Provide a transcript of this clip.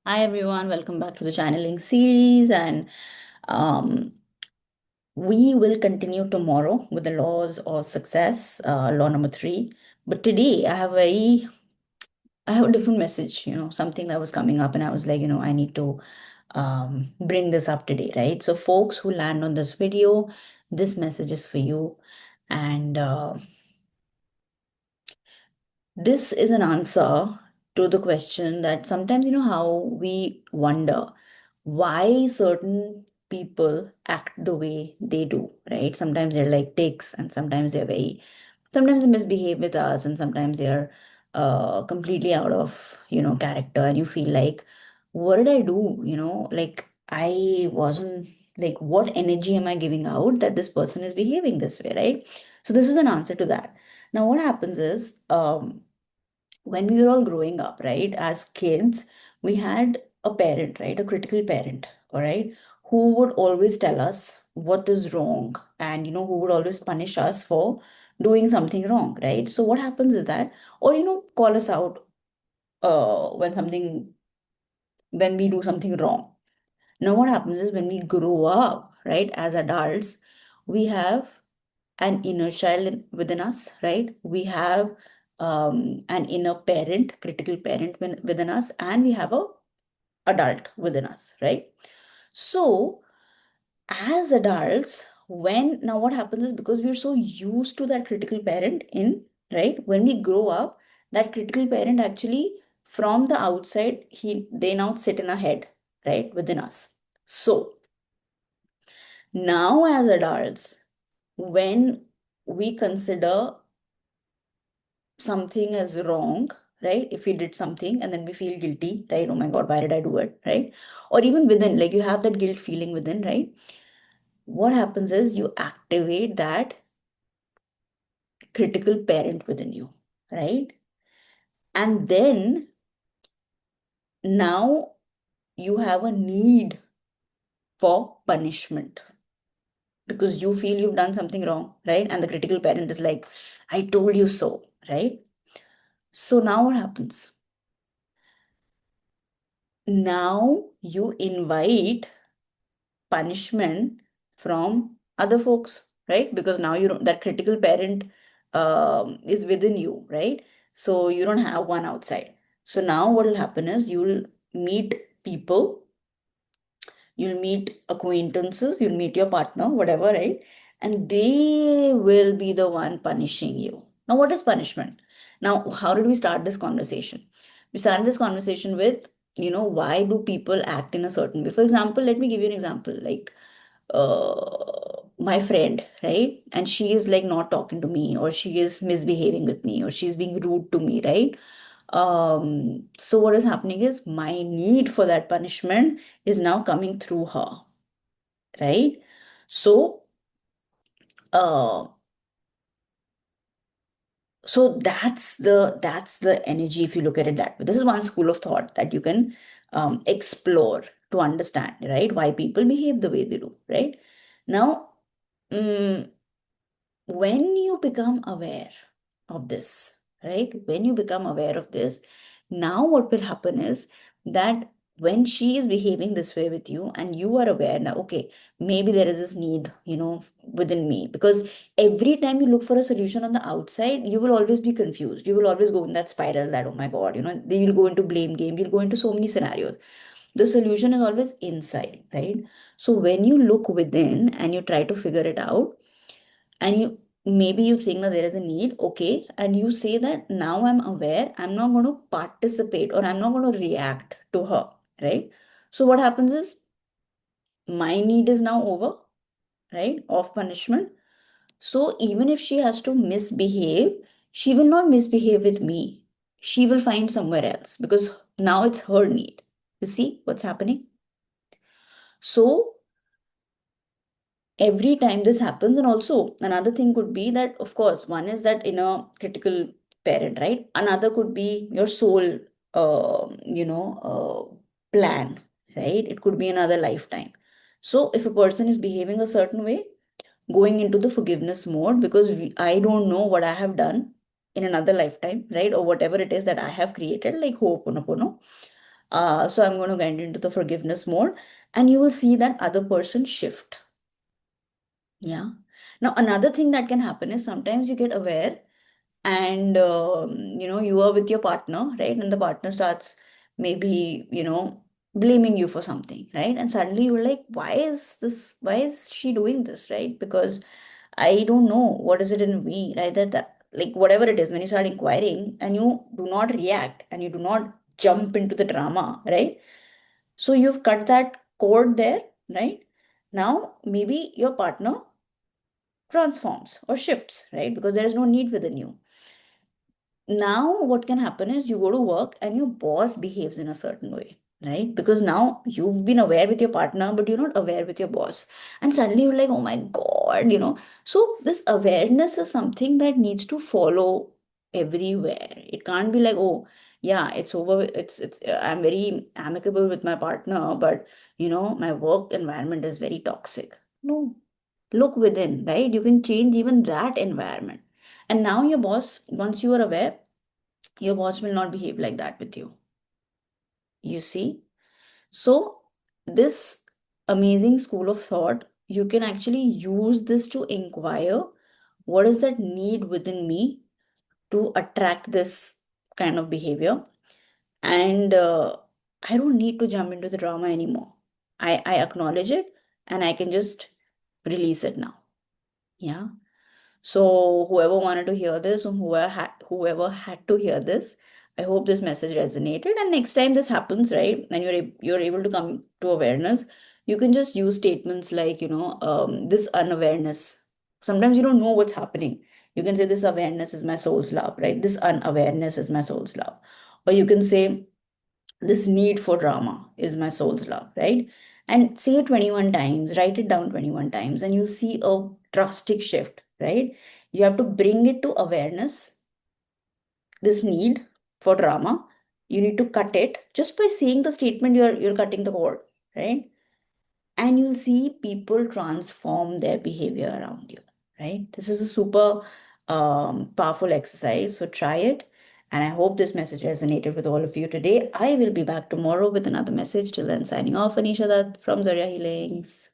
Hi everyone, welcome back to the channeling series, and um, we will continue tomorrow with the laws of success, law number three. But today I have a different message, something that was coming up, and I was like, I need to bring this up today, right? So, folks who land on this video, this message is for you, and this is an answer to the question that sometimes, how we wonder why certain people act the way they do, right? Sometimes they're like dicks, and sometimes they misbehave with us, and sometimes they're completely out of, character, and you feel like, what did I do? Like I wasn't like, what energy am I giving out that this person is behaving this way, right? So this is an answer to that. Now, what happens is, when we were all growing up, right, as kids, we had a parent, right, a critical parent, all right, who would always tell us what is wrong, and who would always punish us for doing something wrong, right? So what happens is that, or call us out when we do something wrong. Now what happens is, when we grow up, right, as adults, we have an inner child within us, right? We have an inner parent, critical parent within us, and we have a adult within us, right? So as adults, when now what happens is, because we're so used to that critical parent in, right, when we grow up, that critical parent actually, from the outside, they now sit in our head, right, within us. So now as adults, when we consider something as wrong, right? If we did something and then we feel guilty, right? Oh my God, why did I do it, right? Or even within, like you have that guilt feeling within, right? What happens is, you activate that critical parent within you, right? And then now you have a need for punishment, because you feel you've done something wrong, right? And the critical parent is like, I told you so, right? So now what happens? Now you invite punishment from other folks, right? Because now you don't, that critical parent is within you, right? So you don't have one outside. So now what will happen is, you'll meet people, you'll meet acquaintances, you'll meet your partner, whatever, right? And they will be the one punishing you. Now, what is punishment? Now, how did we start this conversation? We started this conversation with, why do people act in a certain way? For example, let me give you an example. Like, my friend, right? And she is like not talking to me, or she is misbehaving with me, or she's being rude to me, right? So what is happening is, my need for that punishment is now coming through her, right? So, uh, so that's the energy, if you look at it that way. This is one school of thought that you can explore to understand, right? Why people behave the way they do, right? Now, mm, when you become aware of this, right? When you become aware of this, now what will happen is that, when she is behaving this way with you, and you are aware now, okay, maybe there is this need, within me, because every time you look for a solution on the outside, you will always be confused. You will always go in that spiral that, oh my God, then you'll go into blame game, you'll go into so many scenarios. The solution is always inside, right? So when you look within and you try to figure it out, and maybe you think that there is a need, okay, and you say that, now I'm aware, I'm not going to participate, or I'm not going to react to her, right? So what happens is, my need is now over, right, of punishment. So even if she has to misbehave, she will not misbehave with me, she will find somewhere else, because now it's her need. You see what's happening? So every time this happens, and also another thing could be that, of course, one is that inner critical parent, right? Another could be your soul, plan, right? It could be another lifetime. So if a person is behaving a certain way, going into the forgiveness mode, because I don't know what I have done in another lifetime, right? Or whatever it is that I have created, like ho'oponopono. So I'm going to get into the forgiveness mode, and you will see that other person shift. Yeah. Now, another thing that can happen is sometimes you get aware and you are with your partner, right? And the partner starts maybe, blaming you for something, right? And suddenly you're like, why is she doing this, right? Because I don't know what is it in me, right? That like whatever it is, when you start inquiring and you do not react and you do not jump into the drama, right? So you've cut that cord there, right? Now maybe your partner transforms or shifts, right? Because there is no need within you. Now what can happen is you go to work and your boss behaves in a certain way, right? Because now you've been aware with your partner but you're not aware with your boss, and suddenly you're like, oh my god, so this awareness is something that needs to follow everywhere. It can't be like, oh yeah, it's over, it's I'm very amicable with my partner, but my work environment is very toxic. No, look within, right? You can change even that environment. And now your boss, once you are aware, your boss will not behave like that with you. You see? So, this amazing school of thought, you can actually use this to inquire what is that need within me to attract this kind of behavior. And I don't need to jump into the drama anymore. I acknowledge it and I can just release it now. Yeah. So whoever wanted to hear this, or whoever had to hear this, I hope this message resonated. And next time this happens, right, and you're able to come to awareness, you can just use statements like, this unawareness. Sometimes you don't know what's happening. You can say this awareness is my soul's love, right? This unawareness is my soul's love. Or you can say this need for drama is my soul's love, right? And say it 21 times, write it down 21 times, and you'll see a drastic shift, right? You have to bring it to awareness, this need for drama. You need to cut it just by saying the statement, you're cutting the cord, right? And you'll see people transform their behavior around you, right? This is a super powerful exercise, so try it. And I hope this message resonated with all of you today. I will be back tomorrow with another message. Till then, signing off, Anisha Dutt from Zarya Healings.